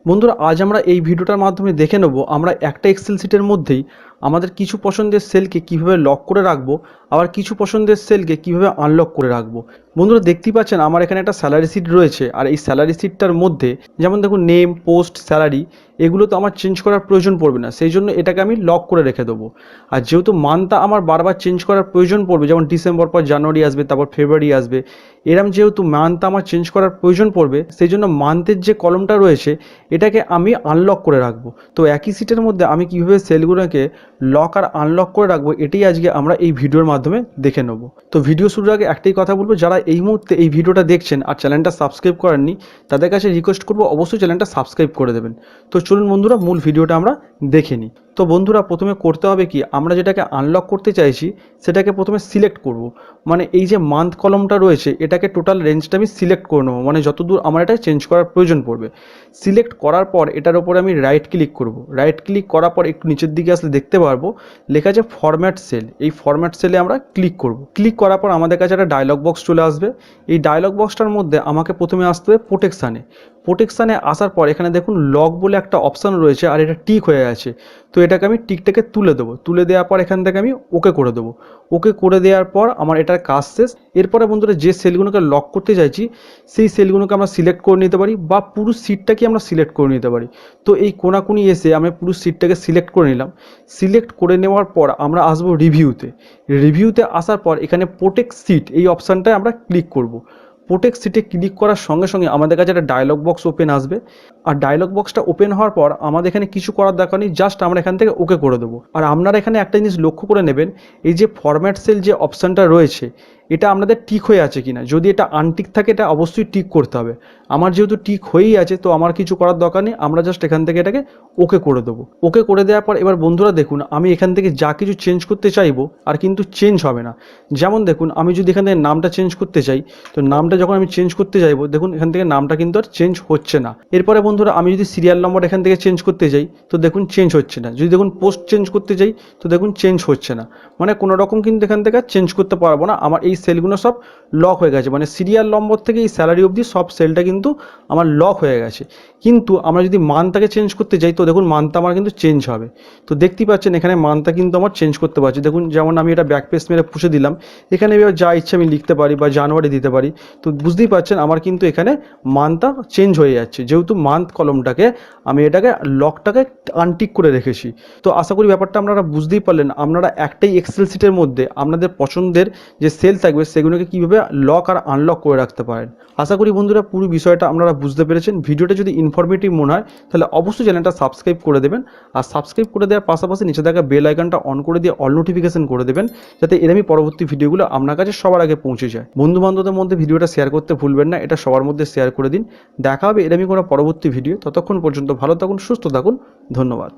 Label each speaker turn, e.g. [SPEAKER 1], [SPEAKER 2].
[SPEAKER 1] বন্ধুরা আজ আমরা এই ভিডিওটার মাধ্যমে দেখে নেব আমরা একটা এক্সেল শিটের মধ্যেই আমাদের কিছু পছন্দের সেলকে কিভাবে লক করে রাখবো, আবার কিছু পছন্দের সেলকে কিভাবে আনলক করে রাখবো। বন্ধুরা দেখতেই পাচ্ছেন আমার এখানে একটা স্যালারি শিট রয়েছে, আর এই স্যালারি শিটটার মধ্যে যেমন দেখুন নেম, পোস্ট, স্যালারি এগুলো তো আমার চেঞ্জ করার প্রয়োজন পড়বে না, সেই জন্য এটাকে আমি লক করে রেখে দেবো। আর যেহেতু মান্থটা আমার বারবার চেঞ্জ করার প্রয়োজন পড়বে, যেমন ডিসেম্বর পর জানুয়ারি আসবে, তারপর ফেব্রুয়ারি আসবে, এরম যেহেতু মান্থ আমার চেঞ্জ করার প্রয়োজন পড়বে, সেই জন্য মান্থের যে কলমটা রয়েছে এটাকে আমি আনলক করে রাখবো। তো একই সিটের মধ্যে আমি কীভাবে সেলগুলোকে লক আর আনলক করে রাখবো এটাই আজকে আমরা এই ভিডিওর মাধ্যমে দেখে নেব। তো ভিডিও শুরুর আগে একটাই কথা বলবো, যারা এই মুহূর্তে এই ভিডিওটা দেখছেন আর চ্যানেলটা সাবস্ক্রাইব করেননি তাদের কাছে রিকোয়েস্ট করবো অবশ্যই চ্যানেলটা সাবস্ক্রাইব করে দেবেন। তো চলুন বন্ধুরা মূল ভিডিওটা আমরা দেখে নিই। তো বন্ধুরা প্রথমে করতে হবে কি, আমরা যেটাকে আনলক করতে চাইছি সেটাকে প্রথমে সিলেক্ট করব। মানে এই যে মান্থ কলমটা রয়েছে এটাকে টোটাল রেঞ্জটা আমি সিলেক্ট করে নেবো, মানে যতদূর আমার এটা চেঞ্জ করার প্রয়োজন পড়বে। সিলেক্ট করার পর এটার উপরে আমি রাইট ক্লিক করব। রাইট ক্লিক করার পর একটু নিচের দিকে আসলে দেখতে পারবো লেখা আছে ফরম্যাট সেল। এই ফরম্যাট সেলে আমরা ক্লিক করব। ক্লিক করার পর আমাদের কাছে একটা ডায়লগ বক্স চলে আসবে। এই ডায়লগ বক্সটার মধ্যে আমাকে প্রথমে আসতে হবে প্রোটেকশানে। প্রোটেকশানে আসার পর এখানে দেখুন লক বলে একটা অপশান রয়েছে, আর এটা টিক হয়ে আছে। তো এটাকে আমি টিকটাকে তুলে দেবো। তুলে দেওয়ার পর এখান থেকে আমি ওকে করে দেবো। ওকে করে দেওয়ার পর আমার এটার কাজ শেষ। এরপরে বন্ধুরা যে সেলগুলোকে লক করতে চাইছি সেই সেলগুলোকে আমরা সিলেক্ট করে নিতে পারি, বা পুরো সিটটাকে আমরা সিলেক্ট করে নিতে পারি। তো এই কোনাকুনি এসে আমি পুরো সিটটাকে সিলেক্ট করে নিলাম। সিলেক্ট করে নেওয়ার পর আমরা আসবো রিভিউতে। রিভিউতে আসার পর এখানে প্রোটেক্ট সিট এই অপশানটায় আমরা ক্লিক করব। প্রোটেক্ট সিটে ক্লিক করার সঙ্গে সঙ্গে আমাদের কাছে একটা ডায়লগ বক্স ওপেন আসবে। আর ডায়লগ বক্সটা ওপেন হওয়ার পর আমাদের এখানে কিছু করার দরকার নেই, জাস্ট আমরা এখান থেকে ওকে করে দেবো। আর আপনারা এখানে একটা জিনিস লক্ষ্য করে নেবেন, এই যে ফরম্যাট সেল যে অপশানটা রয়েছে এটা আপনাদের টিক হয়ে আছে কিনা। যদি এটা আনটিক থাকে এটা অবশ্যই টিক করতে হবে। আমার যেহেতু টিক হয়েই আছে তো আমার কিছু করার দরকার নেই, আমরা জাস্ট এখান থেকে এটাকে ওকে করে দেবো। ওকে করে দেওয়ার পর এবার বন্ধুরা দেখুন আমি এখান থেকে যা কিছু চেঞ্জ করতে চাইবো আর কিন্তু চেঞ্জ হবে না। যেমন দেখুন আমি যদি এখান থেকে নামটা চেঞ্জ করতে চাই, তো নামটা যখন আমি চেঞ্জ করতে চাইবো দেখুন এখান থেকে নামটা কিন্তু আর চেঞ্জ হচ্ছে না। এরপরে বন্ধুরা আমি যদি সিরিয়াল নম্বর এখান থেকে চেঞ্জ করতে চাই তো দেখুন চেঞ্জ হচ্ছে না। যদি দেখুন পোস্ট চেঞ্জ করতে চাই তো দেখুন চেঞ্জ হচ্ছে না। মানে কোনো রকম কিন্তু এখান থেকে চেঞ্জ করতে পারবো না। আমার এই সেলগুলো সব লক হয়ে গেছে, মানে সিরিয়াল নম্বর থেকে এই স্যালারি অবধি সব সেলটা কিন্তু আমার লক হয়ে গেছে। কিন্তু আমরা যদি মান্থটাকে চেঞ্জ করতে যাই তো দেখুন মান্থটা আমার কিন্তু চেঞ্জ হবে। তো দেখতেই পাচ্ছেন এখানে মান্থটা কিন্তু আমার চেঞ্জ করতে পারছি। দেখুন যেমন আমি এটা ব্যাক পেজ মেরে পুষে দিলাম, এখানে এবার যা ইচ্ছে আমি লিখতে পারি বা জানুয়ারি দিতে পারি। তো বুঝতেই পারছেন আমার কিন্তু এখানে মান্থটা চেঞ্জ হয়ে যাচ্ছে, যেহেতু মান্থ কলমটাকে আমি এটাকে লকটাকে আনটিক করে রেখেছি। তো আশা করি ব্যাপারটা আপনারা বুঝতেই পারলেন। আপনারা একটাই এক্সেল শিটের মধ্যে আপনাদের পছন্দের যে সেল থাকবে সেগুলোকে কীভাবে লক আর আনলক করে রাখতে পারেন। আশা করি বন্ধুরা পুরো বিষয়টা আপনারা বুঝতে পেরেছেন। ভিডিওটা যদি ইনফরমেটিভ মনে হয় তাহলে অবশ্যই চ্যানেলটা সাবস্ক্রাইব করে দেবেন। আর সাবস্ক্রাইব করে দেওয়ার পাশাপাশি নিচে থাকা বেল আইকনটা অন করে দিয়ে অল নোটিফিকেশন করে দেবেন, যাতে এরমই পরবর্তী ভিডিওগুলো আপনার কাছে সবার আগে পৌঁছে যায়। বন্ধু বান্ধবদের মধ্যে ভিডিওটা শেয়ার করতে ভুলবেন না, এটা সবার মধ্যে শেয়ার করে দিন। দেখা হবে এরমই কোনো পরবর্তী ভিডিও। ততক্ষণ পর্যন্ত ভালো থাকুন, সুস্থ থাকুন, ধন্যবাদ।